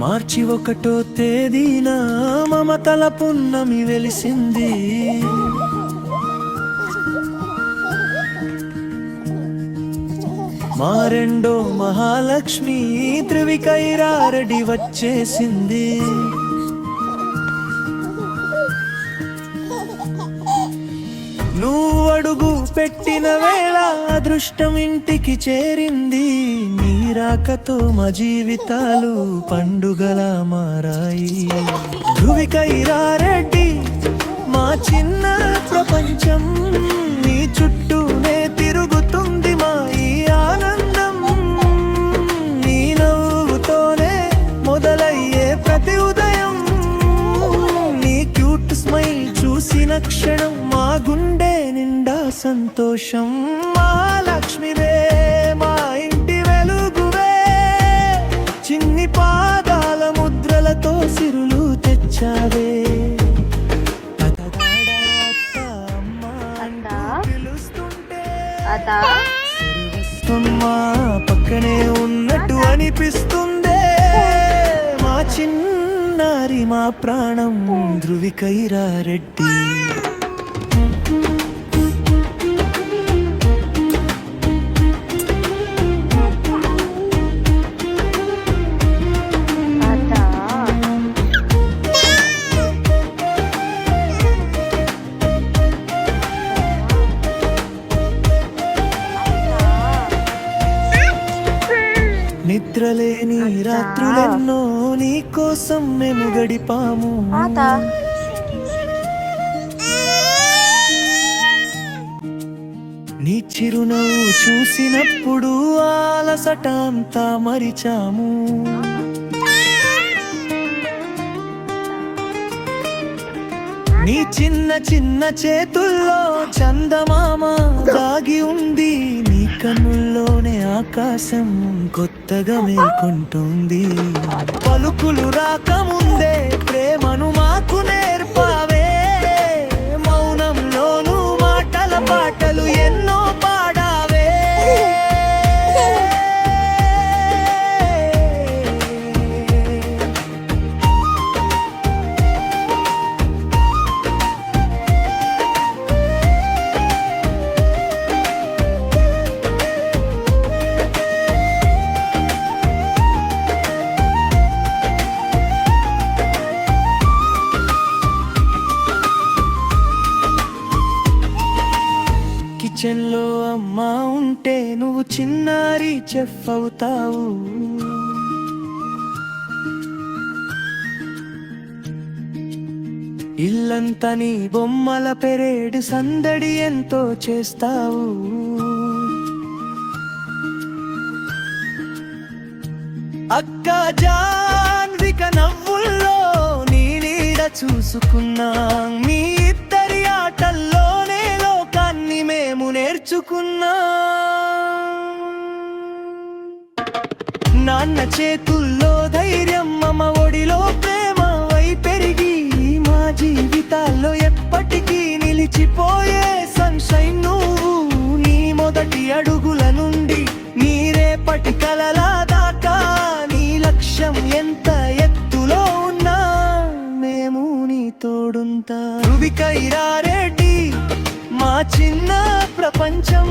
మార్చి 1వ తేదీన మమతల పున్నమి వెలిసింది. మా రెండో మహాలక్ష్మి త్రివికైరారెడ్డి వచ్చేసింది. నువ్వు అడుగు పెట్టిన వేళ అదృష్టం ఇంటికి చేరింది. నీ రాకతో మా జీవితాలు పండుగలా మారాయి. ధృవికైరారెడ్డి మా చిన్న ప్రపంచం, నీ చుట్టూనే తిరుగుతుంది మా ఈ ఆనందం. నీ నవ్వుతోనే మొదలయ్యే ప్రతి ఉదయం, నీ క్యూట్ స్మైల్ చూసిన క్షణం మా గుండె నిండా సంతోషం. మా లక్ష్మివే, మా ఇంటి వెలుగువే, చిన్ని పాదాల ముద్రలతో సిరులు తెచ్చావే. మా పక్కనే ఉన్నట్టు అనిపిస్తుందే. మా చిన్నారి, మా ప్రాణం ధృవికైరారెడ్డి. నిద్రలేని రాత్రులెన్నో నీ కోసం మేము గడిపాము. నీ చిరునవ్వు చూసినప్పుడు ఆలసట అంతా మరిచాము. నీ చిన్న చిన్న చేతుల్లో చందమామ దాగి ఉంది. నీ కన్నుల్లోనే ఆకాశం కొత్తగా మేల్కొంటుంది. పలుకులు రాకముందే ప్రేమను మాకు నేర్పావే. మౌనంలోనూ మాటల పాటలు ఎన్నో పాడావే. కిచెన్లో అమ్మా ఉంటే నువ్వు చిన్నారి చెఫ్ అవుతావు. ఇల్లంతా నీ బొమ్మల పెరేడ్ సందడి ఎంతో చేస్తావు. అక్క జాన్విక నవ్వుల్లో నీ నీడ చూసుకున్నా. మీ ఇద్దరి ఆటల్లోనే లోకాన్ని మేము నేర్చుకున్నా. నాన్న చేతుల్లో ధైర్యం, అమ్మ ఒడిలో ప్రేమ వై పెరిగి మా జీవితాల్లో ఎప్పటికీ నిలిచిపోయే సన్షైన్ నువ్వు. నీ మొదటి అడుగుల నుండి నీ రేపటి కలల దాకా, నీ లక్ష్యం ఎంత ఎత్తులో ఉన్నా మేము నీ తోడుంటా. ధృవికైరారెడ్డి మా చిన్న ప్రపంచం,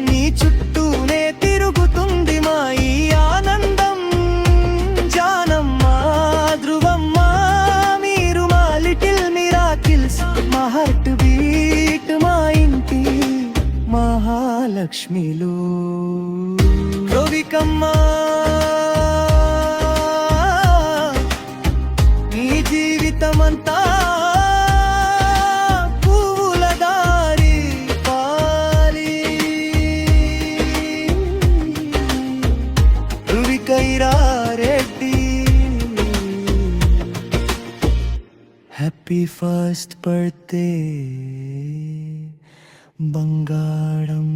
నీ చుట్టూనే తిరుగుతుంది మా ఈ ఆనందం. జానమ్మ, ధ్రువమ్మ, మీరు మా లిటిల్ మిరాకిల్స్, మా హార్ట్ బీట్, మా ఇంటి మహాలక్ష్మిలు. ధృవికమ్మ, నీ జీవితమంతా ధృవికైరారెడ్డి. హ్యాపీ ఫస్ట్ బర్త్డే బంగారం.